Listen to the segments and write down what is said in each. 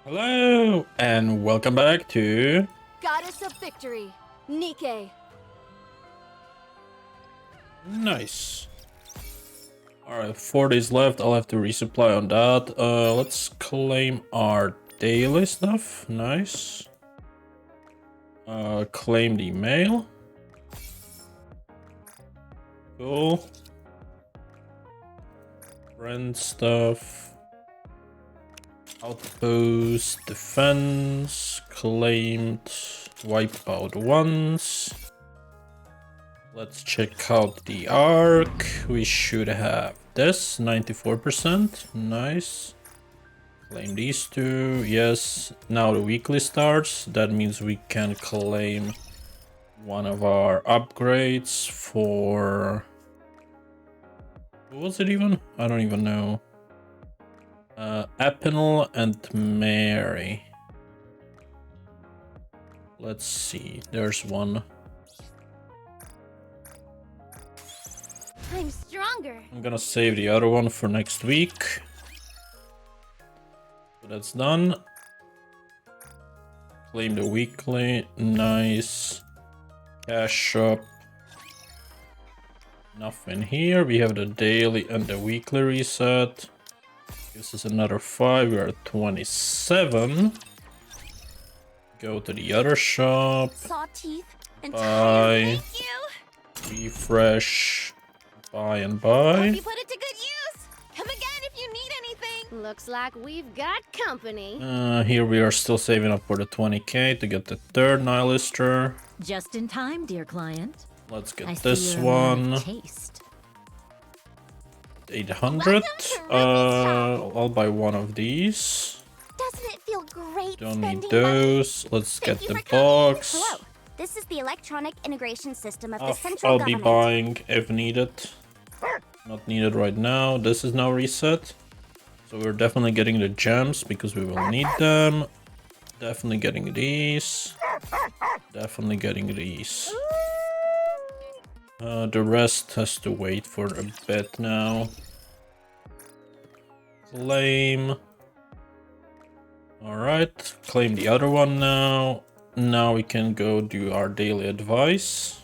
Hello, and welcome back to... Goddess of Victory, Nikke. Nice. Alright, 4 days left. I'll have to resupply on that. Let's claim our daily stuff. Nice. Claim the mail. Cool. Friend stuff. Outpost, defense, claimed, wipeout once. Let's check out the arc. We should have this, 94%, nice. Claim these two, yes. Now the weekly starts, that means we can claim one of our upgrades for... What was it even? I don't even know. Apinel and Mary. Let's see, there's one. I'm stronger. I'm gonna save the other one for next week. So that's done. Claim the weekly, nice. Cash shop. Nothing here. We have the daily and the weekly reset. This is another 5, we are at 27. Go to the other shop. Saw teeth and Buy. thank you. Refresh. Buy and buy. Hope you put it to good use. Come again if you need anything. Looks like we've got company. Here we are still saving up for the 20k to get the third nihilister. Just in time, dear client. Let's get I this see you're a man one. of taste. 800. I'll buy one of these. Doesn't it feel great Don't need spending those. Let's Thank get you the for coming. box. Hello. This is the electronic integration system of the central I'll be government. buying if needed. Not needed right now. This is now reset. So we're definitely getting the gems because we will need them. Definitely getting these. Definitely getting these. The rest has to wait for a bit now. Claim. Alright, claim the other one now. Now we can go do our daily advice.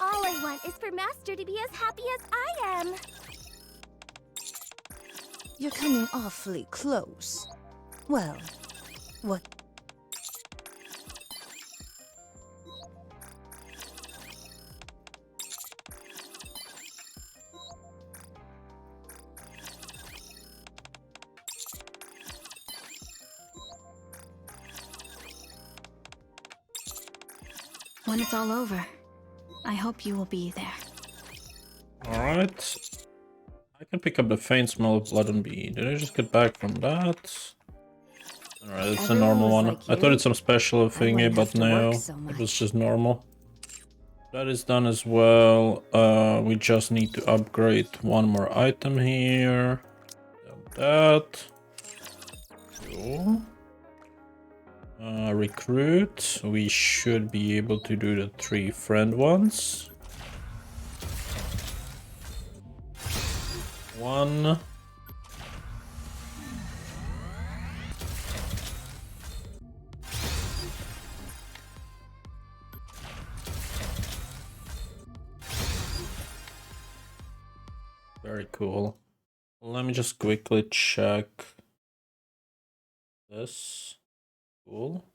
All I want is for Master to be as happy as I am. You're coming awfully close. Well, what? When it's all over, I hope you will be there. Alright. I can pick up the faint smell of blood and bee. Did I just get back from that? Alright, it's a Everyone normal was one. like I you. thought it's some special thingy, wouldn't but have to no. work so It was much. just normal. That is done as well. We just need to upgrade one more item here. That. Cool. Recruit. We should be able to do the 3 friend ones. 1. Very cool. Let me just quickly check this. Cool.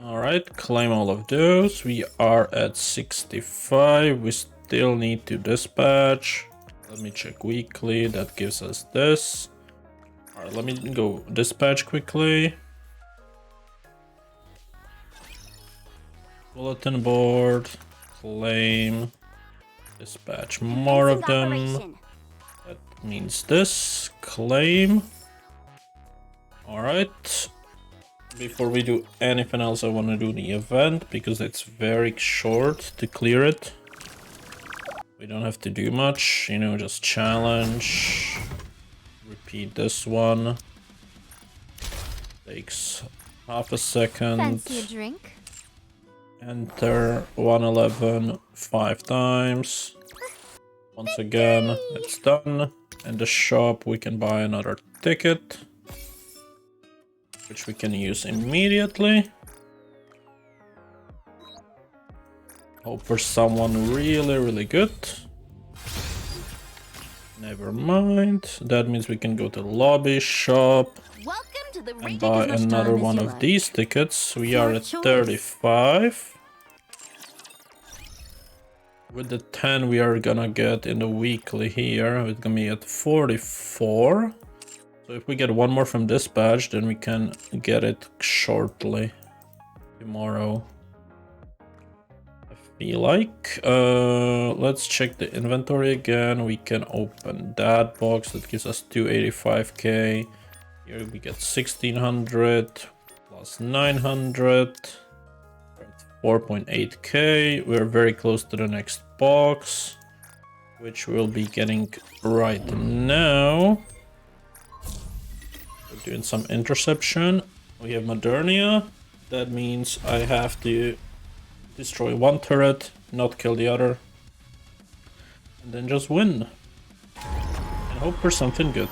Alright, claim all of those. We are at 65. We still need to dispatch. Let me check weekly. That gives us this. Alright, let me go dispatch quickly. Bulletin board. Claim. Dispatch more of them. Operation. That means this. Claim. Alright. Before we do anything else, I want to do the event because it's very short to clear it. We don't have to do much, you know, just challenge. Repeat this one. Takes half a second. Fancy a drink? Enter 111 5 times. Once again, it's done. In the shop, we can buy another ticket, which we can use immediately. Hope for someone really good. Never mind. That means we can go to the lobby shop Welcome to the and buy another one of these tickets. We are at 35. With the 10 we are gonna get in the weekly here, it's gonna be at 44. So if we get one more from this badge, then we can get it shortly. Tomorrow. I feel like. Let's check the inventory again. We can open that box. That gives us 285k. Here we get 1600 plus 900. 4.8k. We're very close to the next box, which we'll be getting right now. We're doing some interception. We have Modernia. That means I have to destroy one turret, not kill the other, and then just win. And hope for something good.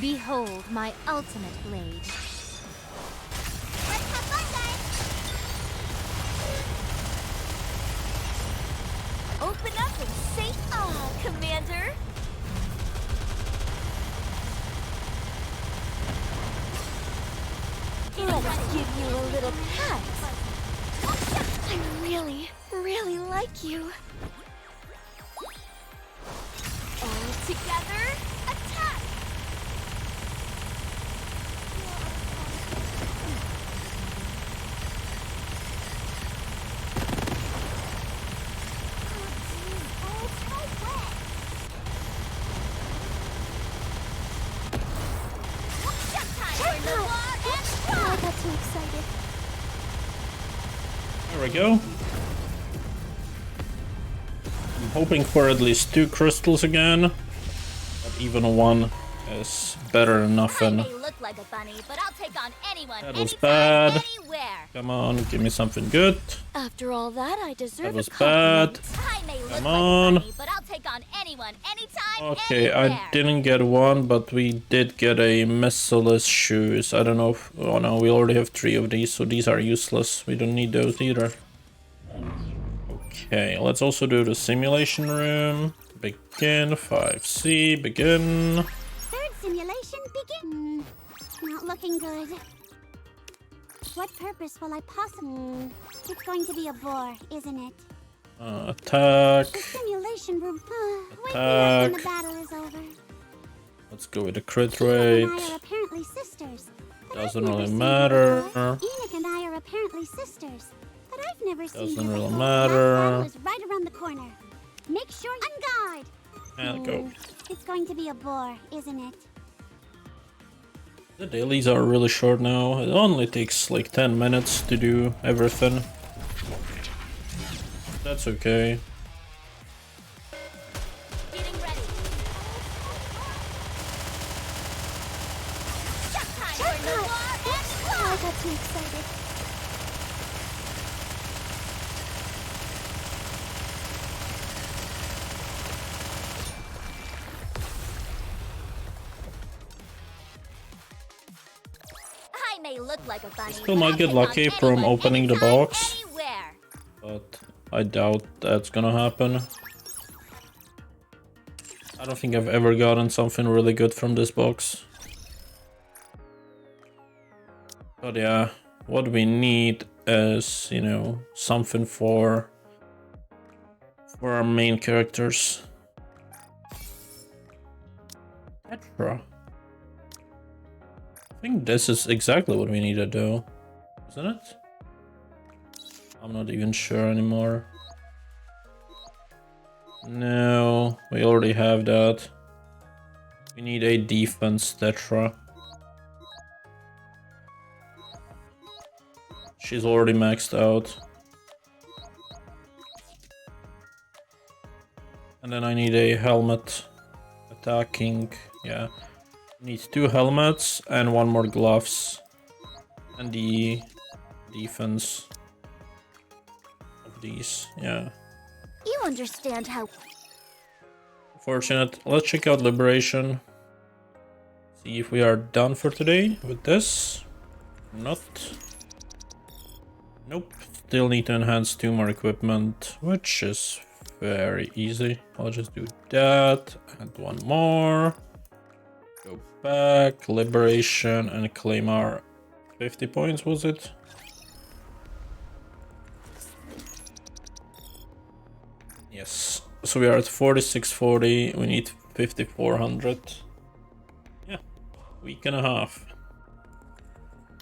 Behold my ultimate blade. Let's have fun, guys! Open up and say ah, Commander! Let's give you a little pat. I really like you. All together, attack! I got too excited. There we go. I'm hoping for at least 2 crystals again, but even one is better than nothing. Like a bunny, but I'll take on anyone, that was bad. Anywhere. Come on, give me something good. After all that, I deserve that was bad. Come on. Like a bunny, but I'll take on anyone, anytime, okay, anywhere. I didn't get one, but we did get a missileless shoes. I don't know if... Oh no, we already have 3 of these, so these are useless. We don't need those either. Okay, let's also do the simulation room. Begin, 5C, begin. Third simulation, begin. Not looking good. What purpose will I possibly... It's going to be a bore, isn't it? Attack. The simulation room. Wake me up Attack. when the battle is over. Let's go with the crit Enoch rate. and I are apparently sisters. but I've Doesn't never really seen matter. her before. Enoch and I are apparently sisters, but I've never seen Doesn't her really before. matter. That battle is right around the corner. Make sure you on guard. And go. It's going to be a bore, isn't it? The dailies are really short now. It only takes like 10 minutes to do everything. That's okay. Getting ready. I got too excited. I may look like a bunny. Still might get lucky from opening the box, Anywhere. but I doubt that's gonna happen. I don't think I've ever gotten something really good from this box. But yeah, what we need is, you know, something for our main characters. Petra. I think this is exactly what we need to do, isn't it? I'm not even sure anymore. No, we already have that. We need a defense Tetra. She's already maxed out. And then I need a helmet. Attacking, yeah. Needs 2 helmets and 1 more gloves. And the defense of these, yeah. You understand how... Fortunate. Let's check out Liberation. See if we are done for today with this. Not. Nope. Still need to enhance 2 more equipment, which is very easy. I'll just do that. And 1 more. Go back. Liberation and claim our 50 points, was it? Yes. So we are at 4640. We need 5400. Yeah. Week and a half.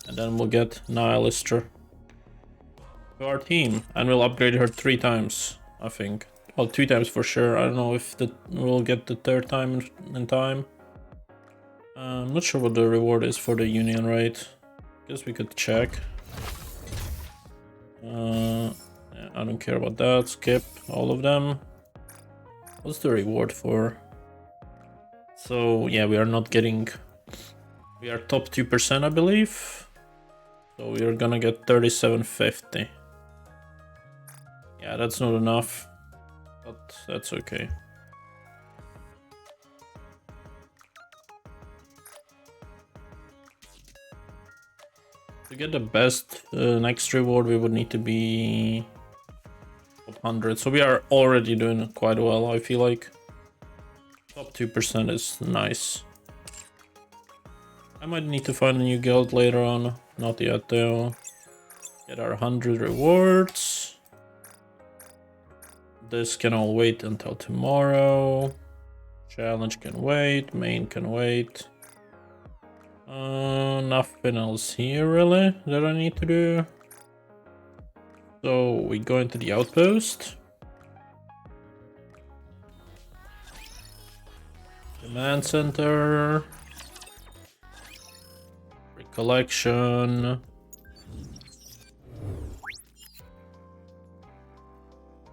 And then we'll get Nihilister to our team. And we'll upgrade her 3 times, I think. Well, 2 times for sure. I don't know if we'll get the 3rd time in time. I'm not sure what the reward is for the Union raid. Guess we could check. Yeah, I don't care about that. Skip all of them. What's the reward for? So yeah, we are not getting... We are top 2%, I believe. So we are gonna get 3750. Yeah, that's not enough. But that's okay. To get the best next reward, we would need to be top 100. So we are already doing quite well, I feel like. Top 2% is nice. I might need to find a new guild later on. Not yet though. Get our 100 rewards. This can all wait until tomorrow. Challenge can wait. Main can wait. Nothing else here really that I need to do. So we go into the outpost. Command center. Recollection.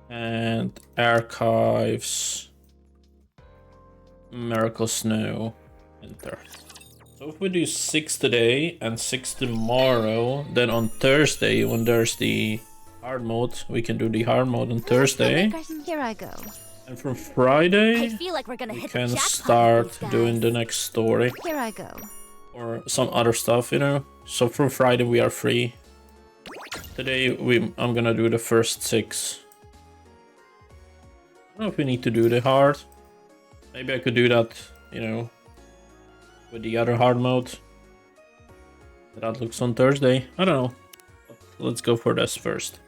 And archives. Miracle Snow. Enter. So if we do 6 today and 6 tomorrow, then on Thursday when there's the hard mode, we can do the hard mode on Thursday. Here I go. And from I Friday, feel like we're gonna we hit can the jackpot start with these doing guys. the next story. Here I go. Or some other stuff, you know. So from Friday we are free. Today I'm gonna do the first 6. I don't know if we need to do the hard. Maybe I could do that, you know, with the other hard mode. That looks on Thursday. I don't know. Let's go for this first.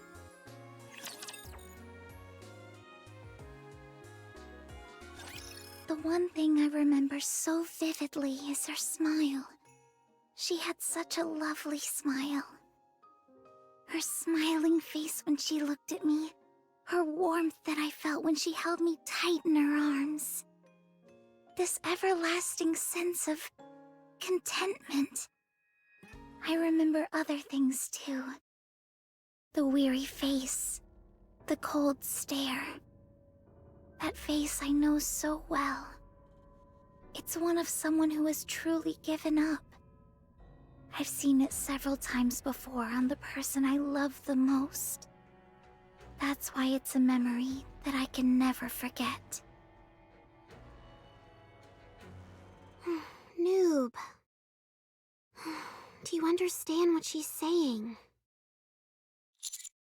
The one thing I remember so vividly is her smile. She had such a lovely smile. Her smiling face when she looked at me. Her warmth that I felt when she held me tight in her arms. This everlasting sense of contentment. I remember other things too. The weary face. The cold stare. That face I know so well. It's one of someone who has truly given up. I've seen it several times before on the person I love the most. That's why it's a memory that I can never forget. Noob. Do you understand what she's saying?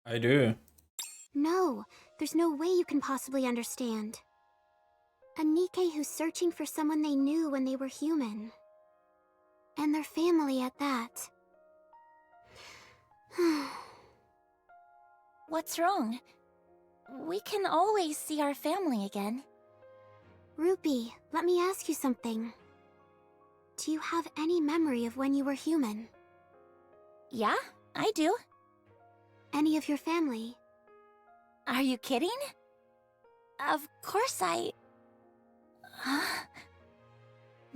I do. No, there's no way you can possibly understand. A Nikke who's searching for someone they knew when they were human. And their family at that. What's wrong? We can always see our family again. Ruby, let me ask you something. Do you have any memory of when you were human? Yeah, I do. Any of your family? Are you kidding? Of course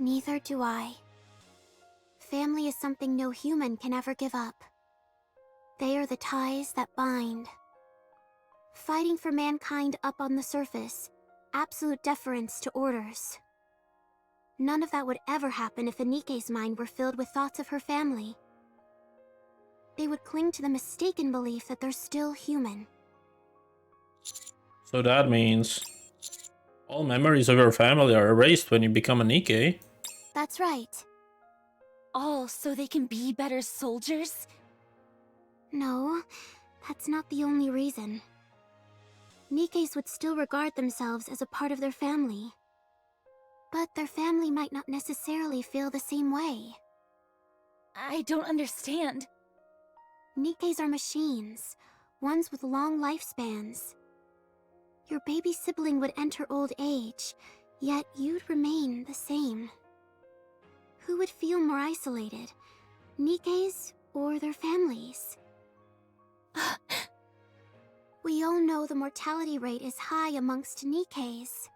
Neither do I. Family is something no human can ever give up. They are the ties that bind. Fighting for mankind up on the surface, absolute deference to orders. None of that would ever happen if a Nikke's mind were filled with thoughts of her family. They would cling to the mistaken belief that they're still human. So that means all memories of your family are erased when you become a Nikke. That's right. All so they can be better soldiers? No, that's not the only reason. Nikkes would still regard themselves as a part of their family. But their family might not necessarily feel the same way. I don't understand. Nikkes are machines, ones with long lifespans. Your baby sibling would enter old age, yet you'd remain the same. Who would feel more isolated, Nikkes or their families? We all know the mortality rate is high amongst Nikkes.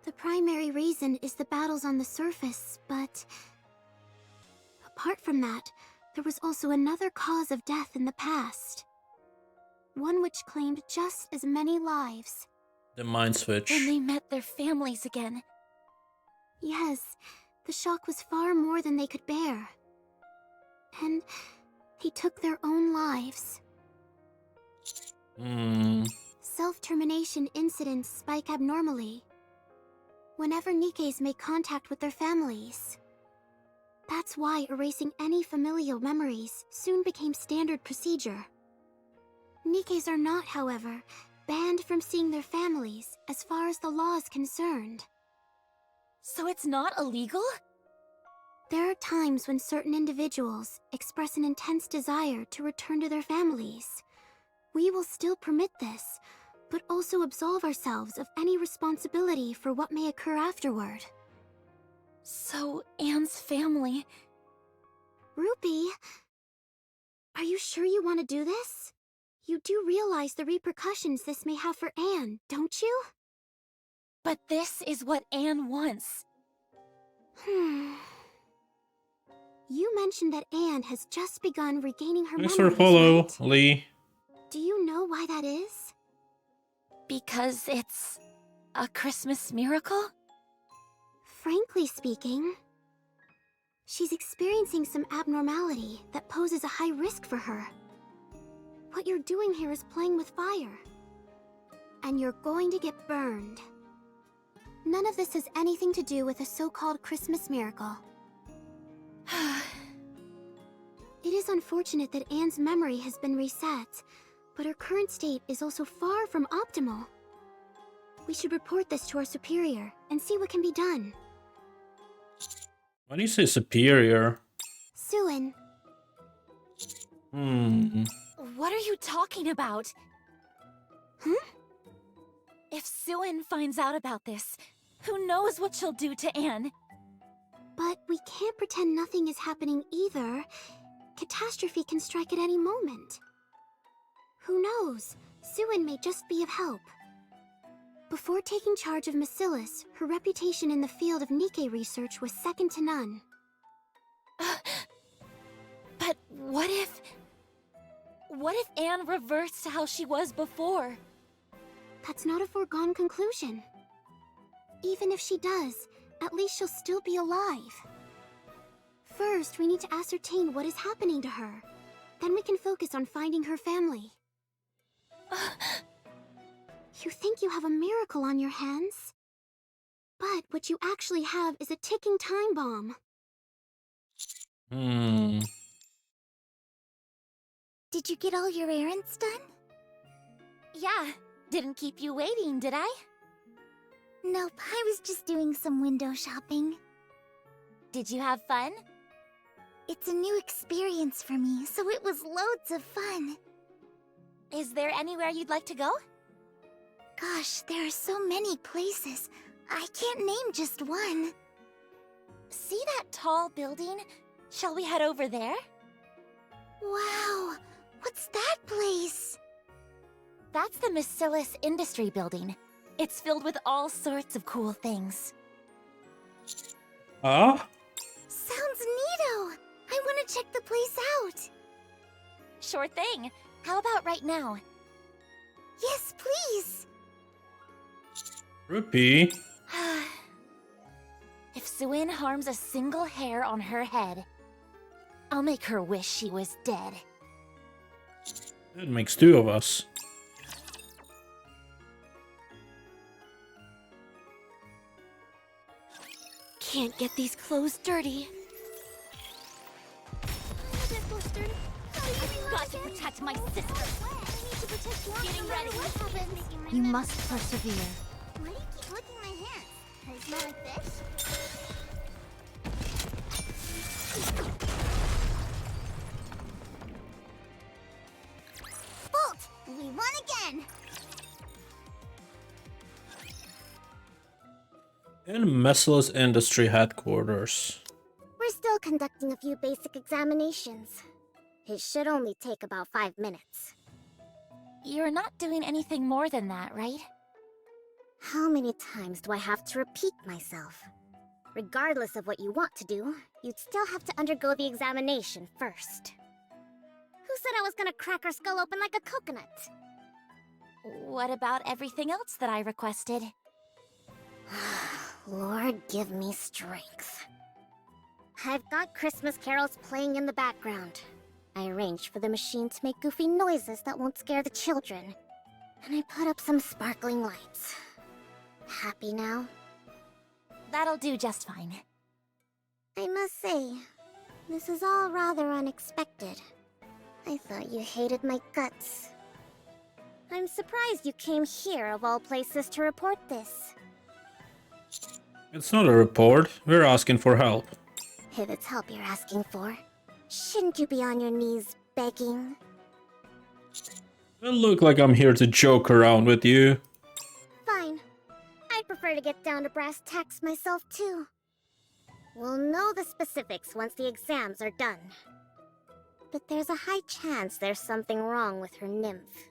The primary reason is the battles on the surface, but apart from that, there was also another cause of death in the past. One which claimed just as many lives. The mind switch. When they met their families again. Yes, the shock was far more than they could bear. And they took their own lives. Self-termination incidents spike abnormally whenever Nikkes make contact with their families. That's why erasing any familial memories soon became standard procedure. Nikkes are not, however, banned from seeing their families as far as the law is concerned. So it's not illegal? There are times when certain individuals express an intense desire to return to their families. We will still permit this, but also absolve ourselves of any responsibility for what may occur afterward. So Anne's family... Rupee, are you sure you want to do this? You do realize the repercussions this may have for Anne, don't you? But this is what Anne wants. You mentioned that Anne has just begun regaining her Thanks memories, for follow, right? Lee. Do you know why that is? Because it's a Christmas miracle? Frankly speaking, she's experiencing some abnormality that poses a high risk for her. What you're doing here is playing with fire. And you're going to get burned. None of this has anything to do with a so-called Christmas miracle. It is unfortunate that Anne's memory has been reset, but her current state is also far from optimal. We should report this to our superior and see what can be done. Why do you say superior? Suen, What are you talking about? If Suen finds out about this, who knows what she'll do to Anne? but we can't pretend nothing is happening either. Catastrophe can strike at any moment. Who knows? Suen may just be of help. Before taking charge of Macillus, her reputation in the field of Nikke research was second to none. But what if... What if Anne reverts to how she was before? That's not a foregone conclusion. Even if she does, at least she'll still be alive. First, we need to ascertain what is happening to her. Then we can focus on finding her family. You think you have a miracle on your hands? But what you actually have is a ticking time bomb. Did you get all your errands done? Yeah, didn't keep you waiting, did I? Nope, I was just doing some window shopping. Did you have fun? It's a new experience for me, so it was loads of fun. Is there anywhere you'd like to go? Gosh, there are so many places. I can't name just one. See that tall building? Shall we head over there? Wow, what's that place? That's the Macillus Industry Building. It's filled with all sorts of cool things. Ah? Sounds neato! I want to check the place out! Sure thing. How about right now? Yes, please! Rupee? If Suin harms a single hair on her head, I'll make her wish she was dead. That makes two of us. Can't get these clothes dirty. I've got to protect my sister. Getting ready. You must persevere. Why do you keep licking my hands? I smell like fish? Bolt! We won again! In Messla's industry headquarters. We're still conducting a few basic examinations. It should only take about 5 minutes. You're not doing anything more than that, right? How many times do I have to repeat myself? Regardless of what you want to do, you'd still have to undergo the examination first. Who said I was gonna crack her skull open like a coconut? What about everything else that I requested? Lord, give me strength. I've got Christmas carols playing in the background. I arranged for the machine to make goofy noises that won't scare the children. And I put up some sparkling lights. Happy now? That'll do just fine. I must say, this is all rather unexpected. I thought you hated my guts. I'm surprised you came here of all places to report this. It's not a report. We're asking for help. If it's help you're asking for, shouldn't you be on your knees begging? It look like I'm here to joke around with you. Fine. I'd prefer to get down to brass tacks myself too. We'll know the specifics once the exams are done. But there's a high chance there's something wrong with her nymph.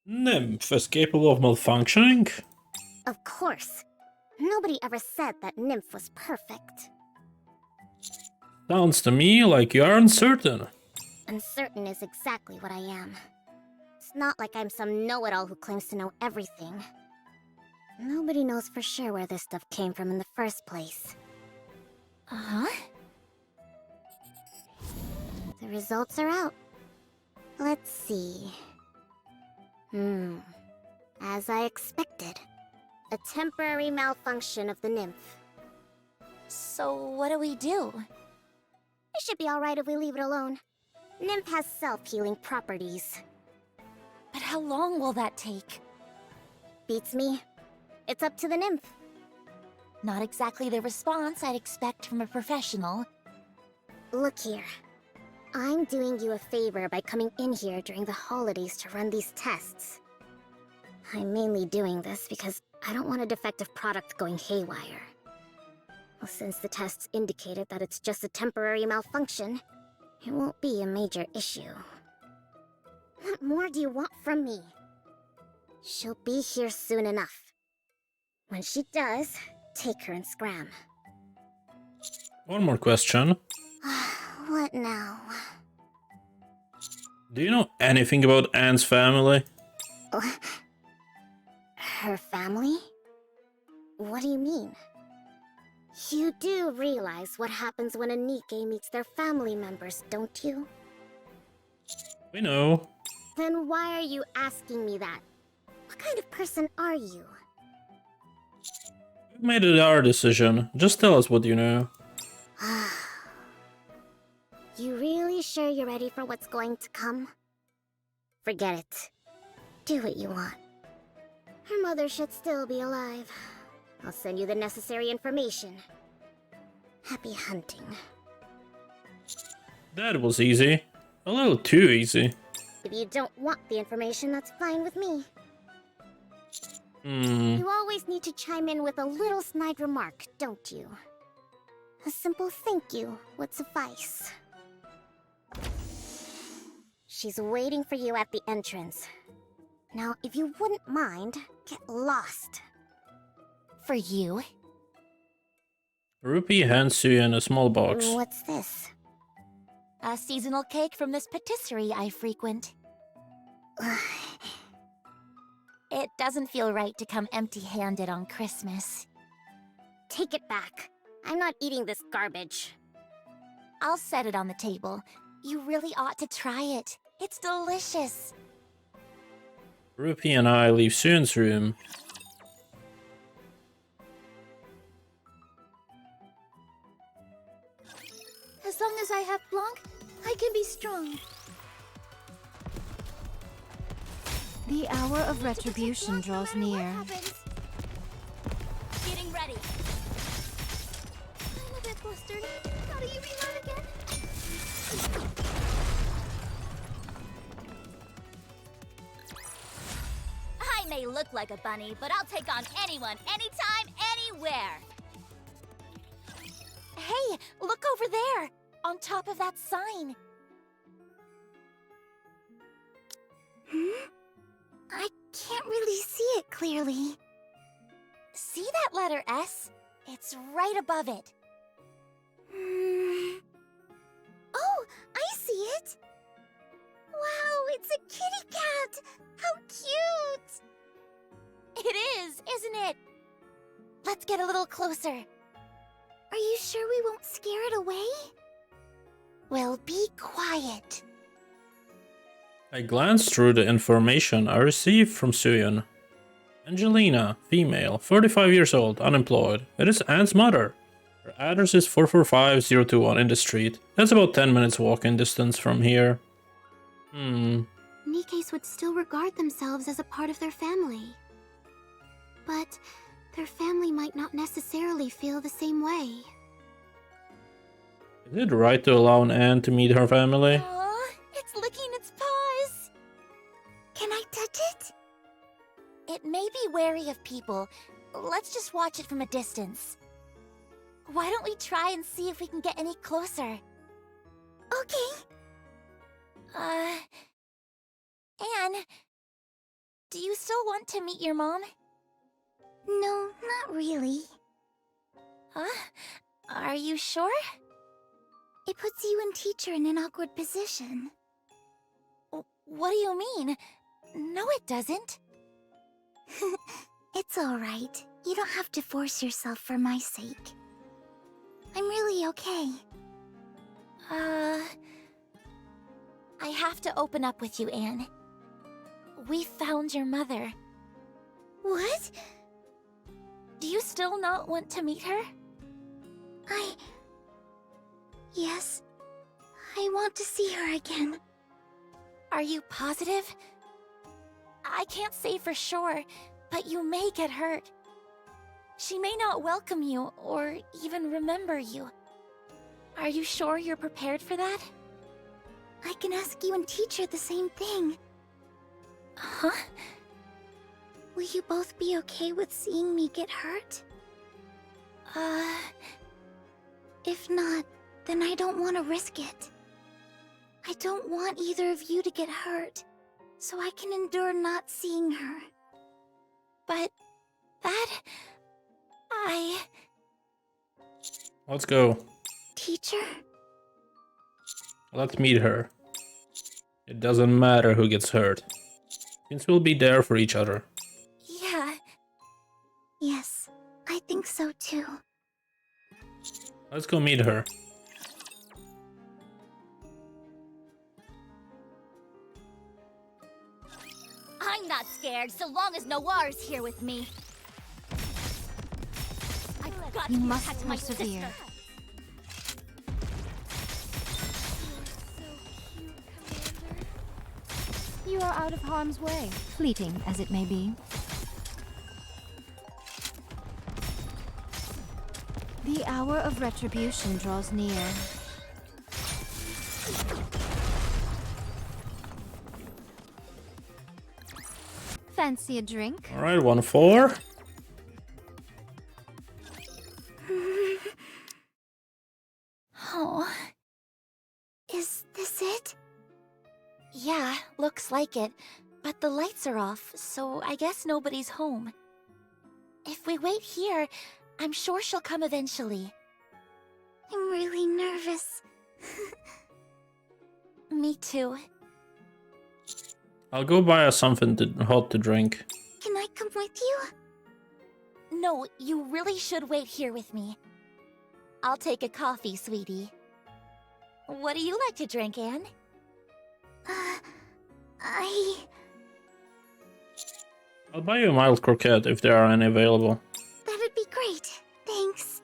Nymph is capable of malfunctioning? Of course. Nobody ever said that nymph was perfect. Sounds to me like you are uncertain. Uncertain is exactly what I am. It's not like I'm some know-it-all who claims to know everything. Nobody knows for sure where this stuff came from in the first place. Uh-huh. The results are out. Let's see. As I expected. A temporary malfunction of the nymph. So what do we do? It should be alright if we leave it alone. Nymph has self-healing properties. But how long will that take? Beats me. It's up to the nymph. Not exactly the response I'd expect from a professional. Look here. I'm doing you a favor by coming in here during the holidays to run these tests. I'm mainly doing this because I don't want a defective product going haywire. Well, since the tests indicated that it's just a temporary malfunction, it won't be a major issue. What more do you want from me? She'll be here soon enough. When she does, take her and scram. One more question. What now? Do you know anything about Anne's family? Her family? What do you mean? You do realize what happens when a Nikke meets their family members, don't you? We know. Then why are you asking me that? What kind of person are you? We made it our decision. Just tell us what you know. You really sure you're ready for what's going to come? Forget it. Do what you want. Her mother should still be alive. I'll send you the necessary information. Happy hunting. That was easy. A little too easy. If you don't want the information, that's fine with me. Hmm. You always need to chime in with a little snide remark, don't you? A simple thank you would suffice. She's waiting for you at the entrance. Now, if you wouldn't mind, get lost. For you? Rupee hands Suyeon a small box. What's this? A seasonal cake from this patisserie I frequent. It doesn't feel right to come empty-handed on Christmas. Take it back. I'm not eating this garbage. I'll set it on the table. You really ought to try it. It's delicious. Rupee and I leave Suyeon's room. As long as I have Blanc, I can be strong. The hour of retribution draws near. Getting ready. I'm a bit flustered. How do you reload again? I may look like a bunny, but I'll take on anyone, anytime, anywhere. Hey, look over there, on top of that sign. I can't really see it clearly. See that letter S? It's right above it. Oh, I see it! Wow, it's a kitty cat! How cute! It is, isn't it? Let's get a little closer. Are you sure we won't scare it away? Well, be quiet. I glanced through the information I received from Suyeon. Angelina, female, 45 years old, unemployed. It is Anne's mother. Her address is 445021 in the street. That's about 10 minutes walking distance from here. Nikkes would still regard themselves as a part of their family. But their family might not necessarily feel the same way. Is it right to allow Anne to meet her family? Aw, it's licking its paws. Can I touch it? It may be wary of people. Let's just watch it from a distance. Why don't we try and see if we can get any closer? Okay. Anne, do you still want to meet your mom? No, not really. Huh? Are you sure? It puts you and teacher in an awkward position. What do you mean? No, it doesn't. It's alright. You don't have to force yourself for my sake. I'm really okay. I have to open up with you, Anne. We found your mother. What? Do you still not want to meet her? Yes. I want to see her again. Are you positive? I can't say for sure, but you may get hurt. She may not welcome you or even remember you. Are you sure you're prepared for that? I can ask you and teacher the same thing. Huh? Will you both be okay with seeing me get hurt? If not, then I don't want to risk it. I don't want either of you to get hurt, so I can endure not seeing her. But that... Let's go. Teacher? Let's meet her. It doesn't matter who gets hurt, since we'll be there for each other. Yeah. Yes, I think so too. Let's go meet her. I'm not scared so long as Noir's here with me. I've got You to must protect my persevere. sister. You are out of harm's way, fleeting as it may be. The hour of retribution draws near. Fancy a drink? Alright, 1-4. Oh. Is this it? Yeah, looks like it. But the lights are off, so I guess nobody's home. If we wait here, I'm sure she'll come eventually. really nervous. Me too. I'll go buy us something hot to drink. Can I come with you? No, you really should wait here with me. I'll take a coffee, sweetie. What do you like to drink, Anne? I'll buy you a mild croquette if there are any available. That'd be great. Thanks.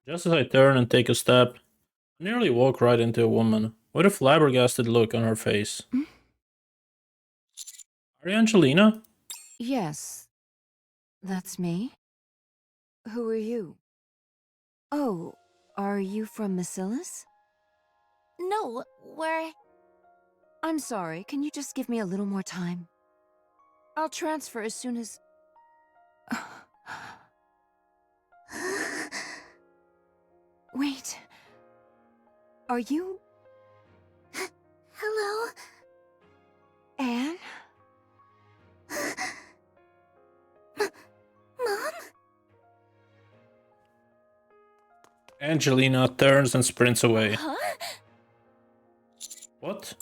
Just as I turn and take a step, I nearly walk right into a woman with a flabbergasted look on her face. Are you Angelina? Yes, that's me. Who are you? Oh, are you from Bacillus? No, we're... I'm sorry, can you just give me a little more time? I'll transfer as soon as... Wait. Are you... Hello? Anne? Mom? Angelina turns and sprints away. Huh? What?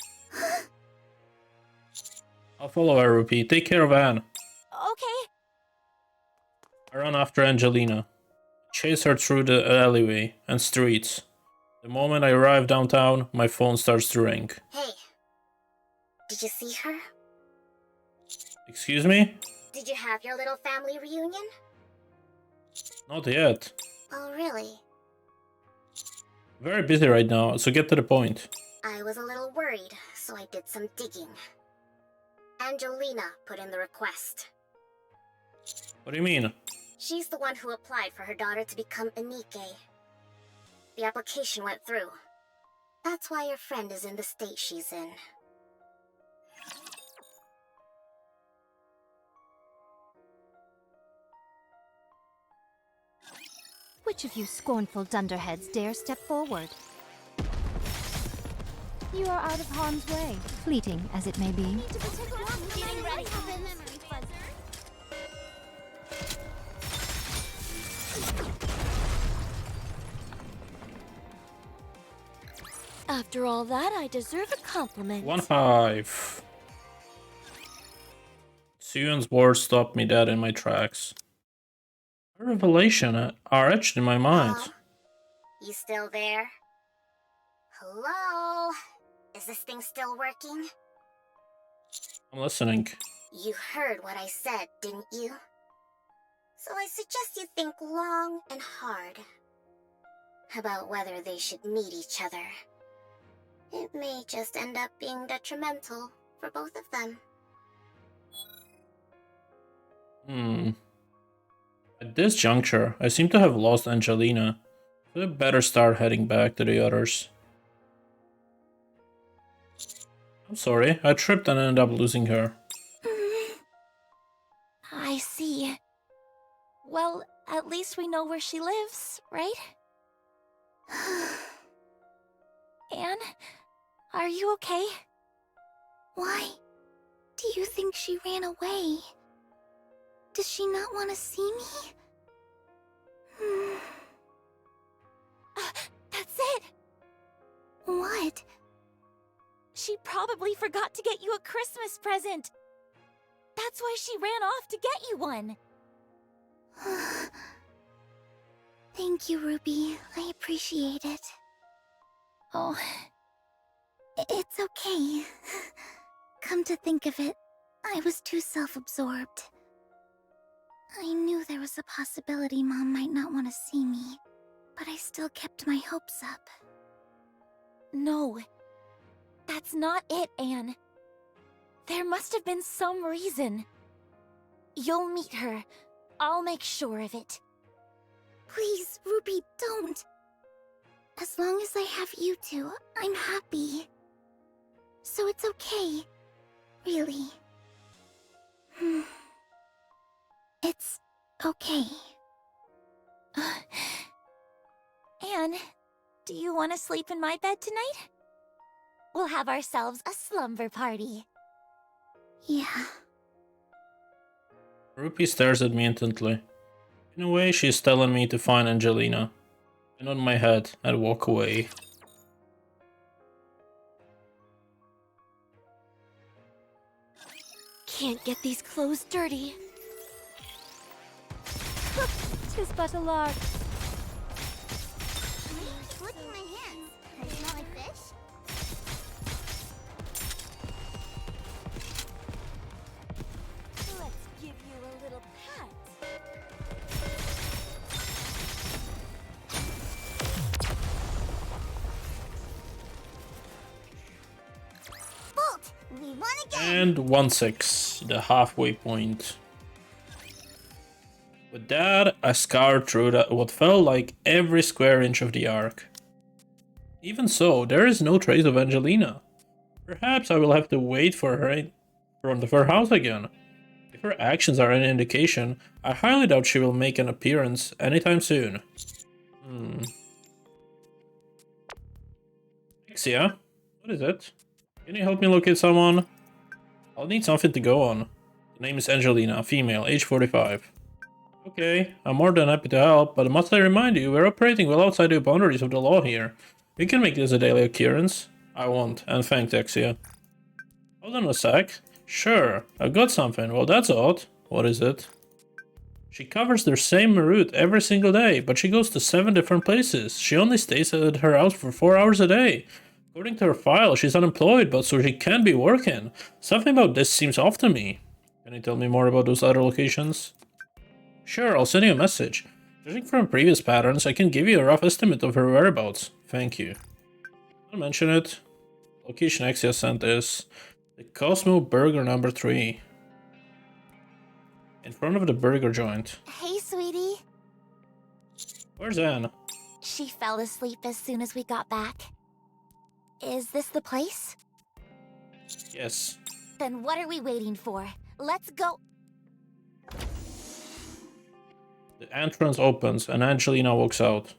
I'll follow her, Rupee. Take care of Anne. Okay. I run after Angelina, chase her through the alleyway and streets. The moment I arrive downtown, my phone starts to ring. Hey, did you see her? Excuse me? Did you have your little family reunion? Not yet. Oh, really? Very busy right now, so get to the point. I was a little worried, so I did some digging. Angelina put in the request. What do you mean? She's the one who applied for her daughter to become a Nikke. The application went through. That's why your friend is in the state she's in. Which of you scornful dunderheads dare step forward? You are out of harm's way, fleeting as it may be. Getting ready. After all that, I deserve a compliment. 1-5. Suyun's words stopped me dead in my tracks. A revelation are etched in my mind. Hello? You still there? Hello? Is this thing still working? I'm listening. You heard what I said, didn't you? So I suggest you think long and hard about whether they should meet each other. It may just end up being detrimental for both of them. At this juncture, I seem to have lost Angelina. So I better start heading back to the others. I'm sorry, I tripped and ended up losing her. I see. Well, at least we know where she lives, right? Anne, are you okay? Why do you think she ran away? Does she not want to see me? That's it! What? She probably forgot to get you a Christmas present. That's why she ran off to get you one. Thank you, Ruby. I appreciate it. Oh, It's okay. Come to think of it, I was too self-absorbed. I knew there was a possibility Mom might not want to see me, but I still kept my hopes up. no. That's not it, Anne. There must have been some reason. You'll meet her. I'll make sure of it. Please, Ruby, don't. As long as I have you two, I'm happy. So it's okay. Really. It's okay. Anne, do you want to sleep in my bed tonight? We'll have ourselves a slumber party. Yeah. Rupee stares at me intently. In a way, she's telling me to find Angelina. and on my head and walk away. Can't get these clothes dirty. 'Tis but a lark. Look at my hands. They smell like fish? Let's give you a little pat. Bolt! We won again! And 1-6, the halfway point. With that, I scoured through what felt like every square inch of the arc. Even so, there is no trace of Angelina. Perhaps I will have to wait for her in front of her house again. If her actions are any indication, I highly doubt she will make an appearance anytime soon. Exia? What is it? Can you help me locate someone? I'll need something to go on. The name is Angelina, female, age 45. Okay, I'm more than happy to help, but must I remind you, we're operating well outside the boundaries of the law here. We can make this a daily occurrence. I won't, and thanks, Exia. Hold on a sec. Sure, I've got something. Well, that's odd. What is it? She covers the same route every single day, but she goes to 7 different places. She only stays at her house for 4 hours a day. According to her file, she's unemployed, but so she can be working. Something about this seems off to me. Can you tell me more about those other locations? Sure, I'll send you a message. Judging from previous patterns, I can give you a rough estimate of her whereabouts. Thank you. I'll mention it. Location Exia sent is the Cosmo Burger number 3. In front of the burger joint. Hey, sweetie. Where's Anne? She fell asleep as soon as we got back. Is this the place? Yes. Then what are we waiting for? Let's go. The entrance opens and Angelina walks out.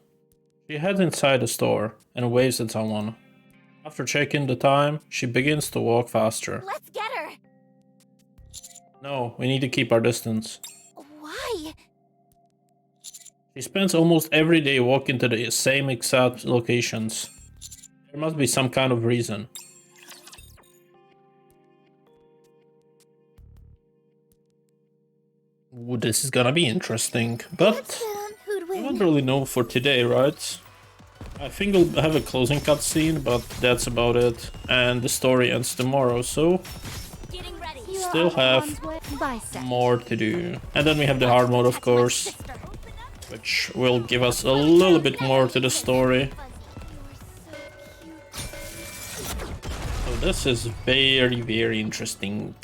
She heads inside the store and waves at someone. After checking the time, she begins to walk faster. Let's get her. No, we need to keep our distance. Why? She spends almost every day walking to the same exact locations. There must be some kind of reason. Ooh, this is gonna be interesting, but I don't really know for today, right? I think we'll have a closing cutscene, but that's about it. And the story ends tomorrow, so Getting ready. still have more to do. And then we have the hard mode, of course, which will give us a little bit more to the story. So this is very, very interesting.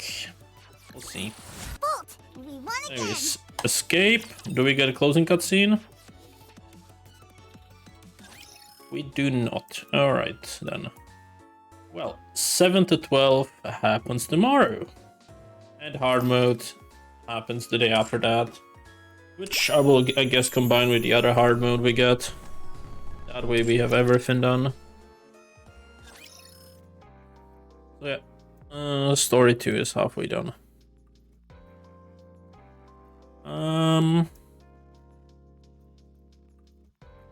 We'll see. Bolt! We won again! Anyways, escape. Do we get a closing cutscene? We do not. Alright, then. Well, 7 to 12 happens tomorrow. And hard mode happens the day after that. Which I will, I guess, combine with the other hard mode we get. That way we have everything done. So yeah, story 2 is halfway done.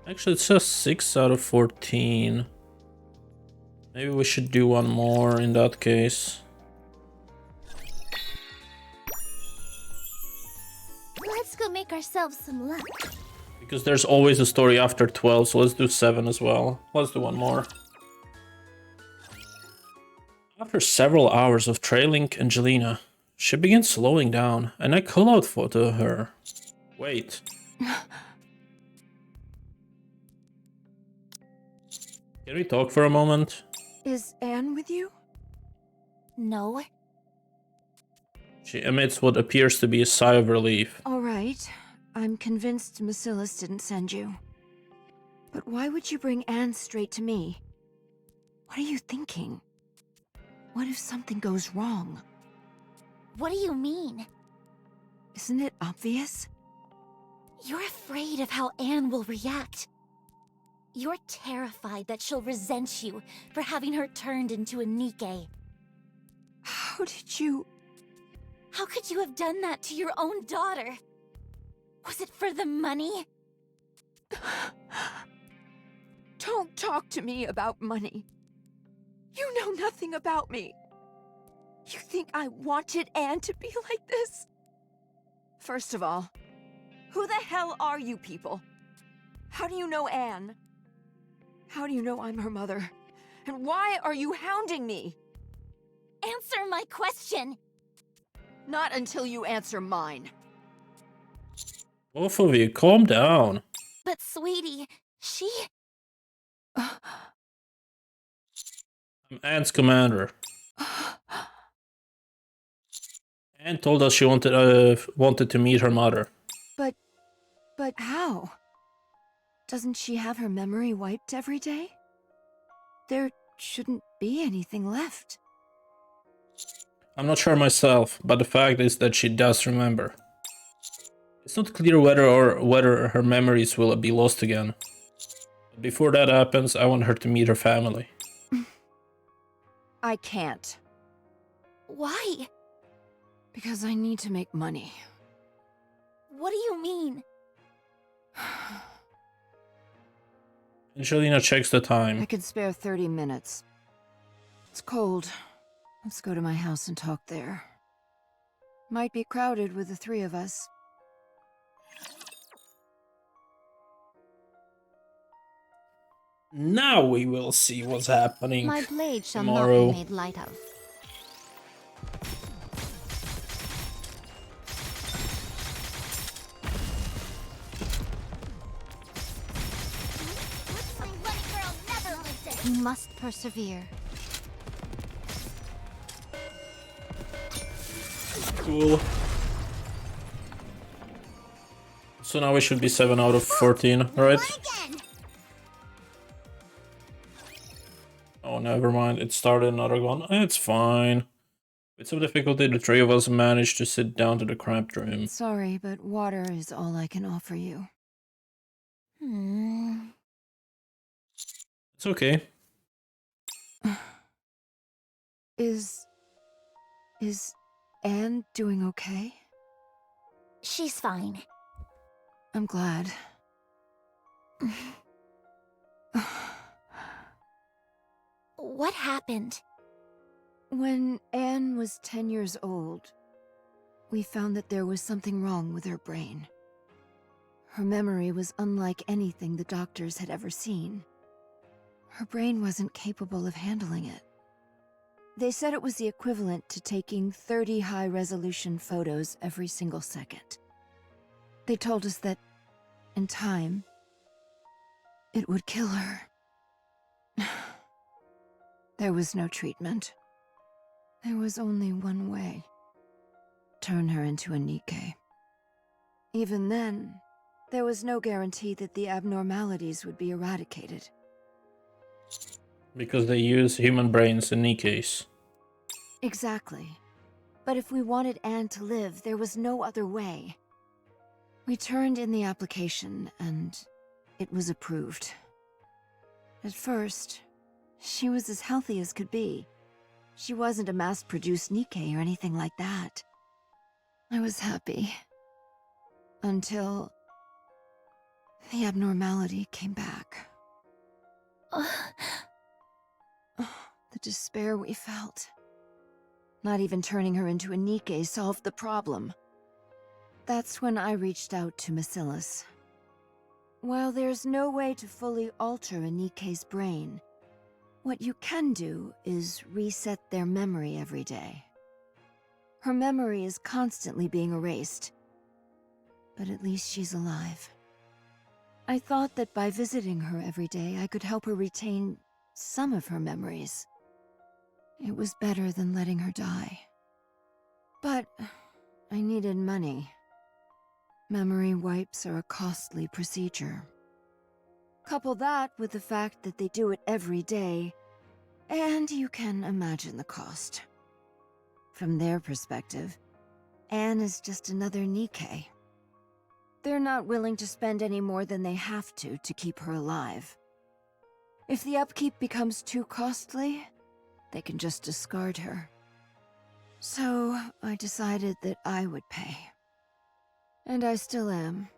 Actually, it says 6 out of 14. Maybe we should do one more in that case. Let's go make ourselves some luck. Because there's always a story after 12, so let's do 7 as well. Let's do one more. After several hours of trailing Angelina, she begins slowing down, and I call out to her. Wait. Can we talk for a moment? Is Anne with you? No. She emits what appears to be a sigh of relief. All right. I'm convinced Macilis didn't send you. But why would you bring Anne straight to me? What are you thinking? What if something goes wrong? What do you mean? Isn't it obvious? You're afraid of how Anne will react. You're terrified that she'll resent you for having her turned into a Nikke. How did you... How could you have done that to your own daughter? Was it for the money? Don't talk to me about money. You know nothing about me. You think I wanted Anne to be like this? First of all, who the hell are you people? How do you know Anne? How do you know I'm her mother? And why are you hounding me? Answer my question! Not until you answer mine. Both of you, calm down. But sweetie, she... I'm Anne's commander. Anne told us she wanted to meet her mother. But how? Doesn't she have her memory wiped every day? There shouldn't be anything left. I'm not sure myself, but the fact is that she does remember. It's not clear whether her memories will be lost again. But before that happens, I want her to meet her family. I can't. Why? Because I need to make money. What do you mean? Angelina checks the time. I could spare 30 minutes. It's cold. Let's go to my house and talk there. Might be crowded with the three of us. Now we will see what's happening My blade shall tomorrow. not be made light of. You must persevere. Cool. So now we should be 7 out of 14, right? Oh, never mind. It started another one. It's fine. With some difficulty, the three of us managed to sit down to the cramped room. Sorry, but water is all I can offer you. It's okay. Is Anne doing okay? She's fine. I'm glad. What happened? When Anne was 10 years old, we found that there was something wrong with her brain. Her memory was unlike anything the doctors had ever seen. Her brain wasn't capable of handling it. They said it was the equivalent to taking 30 high-resolution photos every single second. They told us that, in time, it would kill her. There was no treatment. There was only one way. Turn her into a Nikke. Even then, there was no guarantee that the abnormalities would be eradicated. Because they use human brains in Nikke's. Exactly. But if we wanted Anne to live, there was no other way. We turned in the application, and it was approved. At first, she was as healthy as could be. She wasn't a mass-produced Nikke or anything like that. I was happy. Until the abnormality came back. The despair we felt. Not even turning her into a Nikke solved the problem. That's when I reached out to Macilis. While there's no way to fully alter a Nikke's brain, what you can do is reset their memory every day. Her memory is constantly being erased, but at least she's alive. I thought that by visiting her every day, I could help her retain some of her memories. It was better than letting her die. But I needed money. Memory wipes are a costly procedure. Couple that with the fact that they do it every day, and you can imagine the cost. From their perspective, Anne is just another Nikke. They're not willing to spend any more than they have to keep her alive. If the upkeep becomes too costly, they can just discard her. So I decided that I would pay. And I still am.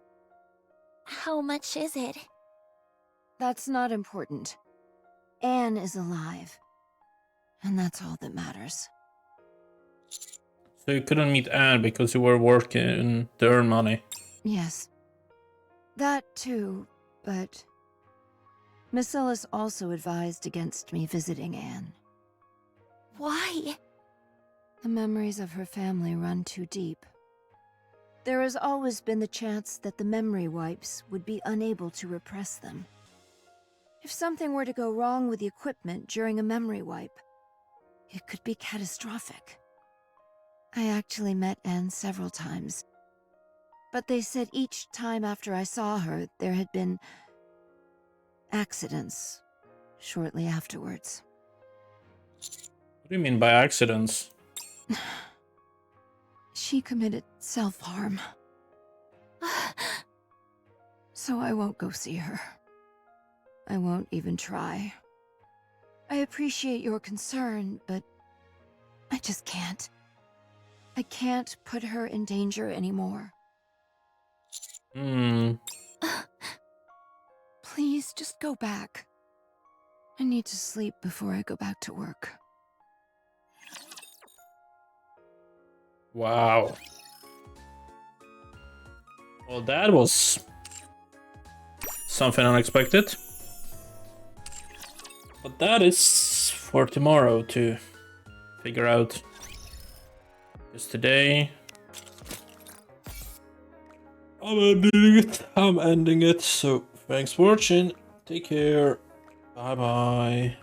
How much is it? That's not important. Anne is alive. And that's all that matters. So you couldn't meet Anne because you were working to earn money. Yes. That too, but... Macilis also advised against me visiting Anne. Why? The memories of her family run too deep. There has always been the chance that the memory wipes would be unable to repress them. If something were to go wrong with the equipment during a memory wipe, it could be catastrophic. I actually met Anne several times, but they said each time after I saw her, there had been accidents shortly afterwards. What do you mean by accidents? She committed self-harm. So I won't go see her. I won't even try. I appreciate your concern, but I just can't. I can't put her in danger anymore. Please, just go back. I need to sleep before I go back to work. Wow. Well, that was something unexpected. But that is for tomorrow to figure out. Because today I'm ending it. So thanks for watching. Take care. Bye bye.